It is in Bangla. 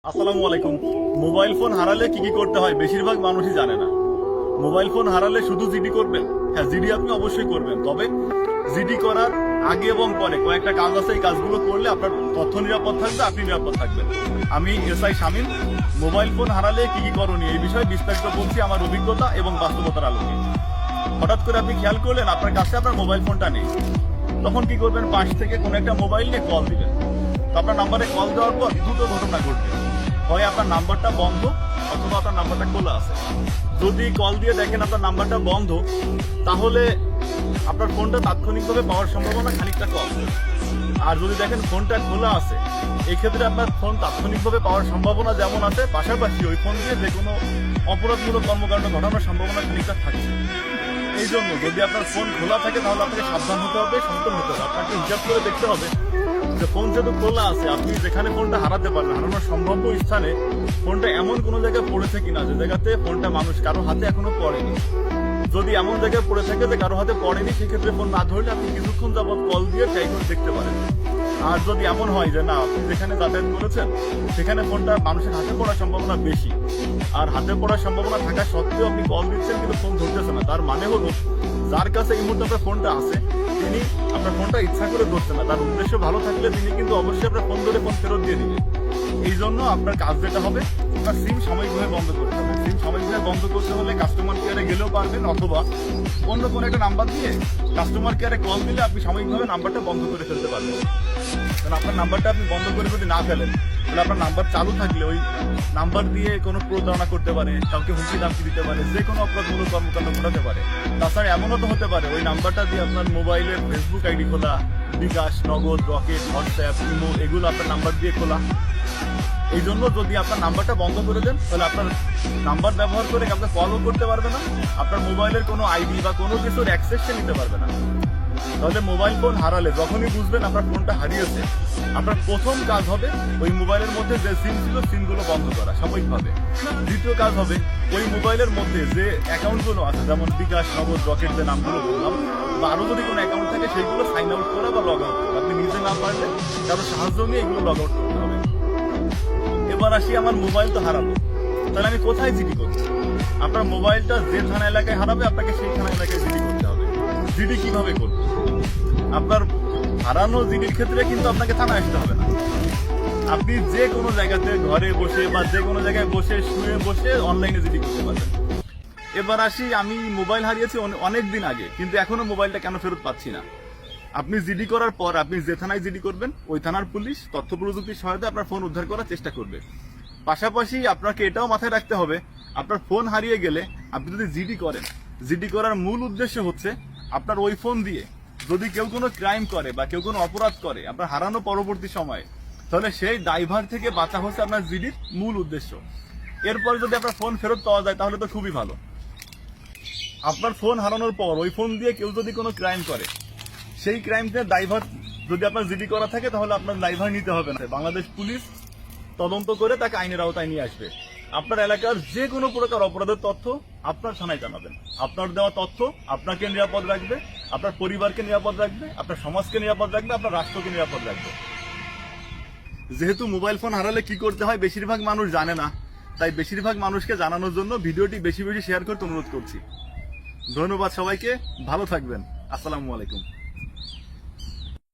আসসালামু আলাইকুম। মোবাইল ফোন হারালে কি কি করতে হয় বেশিরভাগ মানুষই জানে না। মোবাইল ফোন হারালে শুধু জিডি করবেন? হ্যাঁ, জিডি আপনি অবশ্যই করবেন, তবে জিডি করার আগে এবং পরে কয়েকটা কাজ আছে। এই কাজগুলো করলে আপনার তথ্য নিরাপদ থাকবে, আপনি নিরাপদ থাকবেন। আমি এসআই শামীম। মোবাইল ফোন হারালে কি কি করণীয় এই বিষয়ে বিস্তারিত বলছি আমার অভিজ্ঞতা এবং বাস্তবতার আলোকে। হঠাৎ করে আপনি খেয়াল করলেন আপনার কাছে আপনার মোবাইল ফোনটা নেই, তখন কি করবেন? পাশ থেকে কোনো একটা মোবাইল নিয়ে কল দিবেন। তো আপনার নাম্বারে কল দেওয়ার পর দুটো ঘটনা ঘটবে। হয় আপনার নাম্বারটা বন্ধ অথবা আপনার নাম্বারটা খোলা আছে। যদি কল দিয়ে দেখেন আপনার নাম্বারটা বন্ধ, তাহলে আপনার ফোনটা তাৎক্ষণিকভাবে পাওয়ার সম্ভাবনা খানিকটা কম। আর যদি দেখেন ফোনটা খোলা আছে, এই ক্ষেত্রে আপনার ফোন তাৎক্ষণিকভাবে পাওয়ার সম্ভাবনা যেমন আছে, পাশাপাশি ওই ফোন দিয়ে যে কোনো অপরাধমূলক কর্মকাণ্ড ঘটানোর সম্ভাবনা খানিকটা থাকছে। এই জন্য যদি আপনার ফোন খোলা থাকে তাহলে আপনাকে সাবধান হতে হবে, সচেতন হতে হবে। আপনাকে হিসাব করে দেখতে হবে যে ফোন যেহেতু খোলা আছে, আপনি যেখানে ফোনটা হারাতে পারেন, হারানোর সম্ভাব্য স্থানে ফোনটা এমন কোনো জায়গায় পড়েছে কিনা যে জায়গাতে ফোনটা মানুষ কারো হাতে এখনো পড়েনি। যদি এমন জায়গায় পড়ে থাকে যে কারো হাতে পড়েনি, সেক্ষেত্রে ফোন না ধরলে আপনি কিছুক্ষণ যাবৎ কল দিয়ে ট্রাই করে দেখতে পারেন। আর যদি এমন হয় যে না, আপনি যেখানে যাতায়াত করেছেন সেখানে ফোনটা মানুষের হাতে পড়ার সম্ভাবনা বেশি, আর হাতে পড়ার সম্ভাবনা থাকা সত্ত্বেও আপনি কল দিচ্ছেন কিন্তু ফোন ধরতেছে না, তার মানে হলো যার কাছে এই মুহূর্তে আপনার ফোনটা আছে তিনি আপনার ফোনটা ইচ্ছা করে ধরছে না। তার উদ্দেশ্য ভালো থাকলে তিনি কিন্তু অবশ্যই আপনার ফোন ধরে ফোন ফেরত দিয়ে দিবেন। এই জন্য আপনার কাজ যেটা হবে, আপনার সিম সাময়িকভাবে বন্ধ করতে হবে। সিম সাময়িকভাবে বন্ধ করতে হলে কাস্টমার কেয়ারে গেলেও পারবেন, অথবা অন্য কোনো একটা নাম্বার দিয়ে কাস্টমার কেয়ারে কল দিলে আপনি সাময়িকভাবে নাম্বারটা বন্ধ করে ফেলতে পারবেন। কারণ আপনার নাম্বারটা আপনি বন্ধ করে যদি না ফেলেন, তাহলে আপনার নাম্বার চালু থাকলে ওই নাম্বার দিয়ে কোনো প্রতারণা করতে পারে, কাউকে হুমকি ধামকি দিতে পারে, যে কোনো অপরাধমূলক কর্মকাণ্ড ঘটাতে পারে। তাছাড়া এমনও তো হতে পারে ওই নাম্বারটা দিয়ে আপনার মোবাইলের ফেসবুক আইডি খোলা, বিকাশ, নগদ, রকেট, হোয়াটসঅ্যাপ, ইমো, এগুলো আপনার নাম্বার দিয়ে খোলা। এই জন্য যদি আপনার নাম্বারটা বন্ধ করে দেন, তাহলে আপনার নাম্বার ব্যবহার করে কাউকে কলও করতে পারবে না, আপনার মোবাইলের কোনো আইডি বা কোনো কিছুর অ্যাক্সেস সে নিতে পারবে না। তাহলে মোবাইল ফোন হারালে যখনই বুঝবেন আপনার ফোনটা হারিয়েছে, আপনার প্রথম কাজ হবে ওই মোবাইলের মধ্যে যে সিম ছিল সিমগুলো বন্ধ করা সাময়িকভাবে। দ্বিতীয় কাজ হবে ওই মোবাইলের মধ্যে যে অ্যাকাউন্টগুলো আছে, যেমন বিকাশ, নগদ, রকেট, যে নামগুলো বললাম, বা আরো যদি কোনো অ্যাকাউন্ট থাকে সেইগুলো সাইন আউট করা বা লগ আউট করা। আপনি নিজে না পারলে কারো সাহায্য নিয়ে এগুলো লগ আউট করতে হবে। এবার আসি, আমার মোবাইল তো হারাবো, তাহলে আমি কোথায় জিডি করবো? আপনার মোবাইলটা যে থানা এলাকায় হারাবে আপনাকে সেই থানা এলাকায় জিডি করতে হবে। জিডি কিভাবে করবো? আপনার হারানো জিডির ক্ষেত্রে কিন্তু আপনাকে থানায় আসতে হবে না। আপনি যে কোনো জায়গাতে ঘরে বসে বা যে কোনো জায়গায় বসে শুয়ে বসে অনলাইনে জিডি করতে পারবেন। এবার আসি, আমি মোবাইল হারিয়েছি অনেক দিন আগে, কিন্তু এখনো মোবাইলটা কেন ফেরত পাচ্ছি না? আপনি জিডি করার পর আপনি যে থানায় জিডি করবেন, ওই থানার পুলিশ তথ্য প্রযুক্তির সহায়তায় আপনার ফোন উদ্ধার করার চেষ্টা করবে। পাশাপাশি আপনাকে এটাও মাথায় রাখতে হবে, আপনার ফোন হারিয়ে গেলে আপনি যদি জিডি করেন, জিডি করার মূল উদ্দেশ্য হচ্ছে আপনার ওই ফোন দিয়ে যদি কেউ কোনো ক্রাইম করে বা কেউ কোনো অপরাধ করে আপনার হারানো পরবর্তী সময়ে, তাহলে সেই দায়ভার থেকে বাঁচা হচ্ছে আপনার জিডির মূল উদ্দেশ্য। এরপর যদি আপনার ফোন ফেরত পাওয়া যায় তাহলে তো খুবই ভালো। আপনার ফোন হারানোর পর ওই ফোন দিয়ে কেউ যদি কোনো ক্রাইম করে, সেই ক্রাইমটা দায়ভার যদি আপনার জিডি করা থাকে তাহলে আপনার দায়ভার নিতে হবে না। বাংলাদেশ পুলিশ তদন্ত করে তাকে আইনের আওতায় নিয়ে আসবে। আপনার এলাকার যে কোনো প্রকার অপরাধের তথ্য আপনার থানায় জানাবেন। আপনার দেওয়া তথ্য আপনাকে নিরাপদ রাখবে, আপনার পরিবারকে নিরাপদ রাখবে, আপনার সমাজকে নিরাপদ রাখবে, আপনার রাষ্ট্রকে নিরাপদ রাখবে। যেহেতু মোবাইল ফোন হারালে কি করতে হয় বেশিরভাগ মানুষ জানে না, তাই বেশিরভাগ মানুষকে জানানোর জন্য ভিডিওটি বেশি বেশি শেয়ার করতে অনুরোধ করছি। ধন্যবাদ সবাইকে, ভালো থাকবেন। আসসালামু আলাইকুম।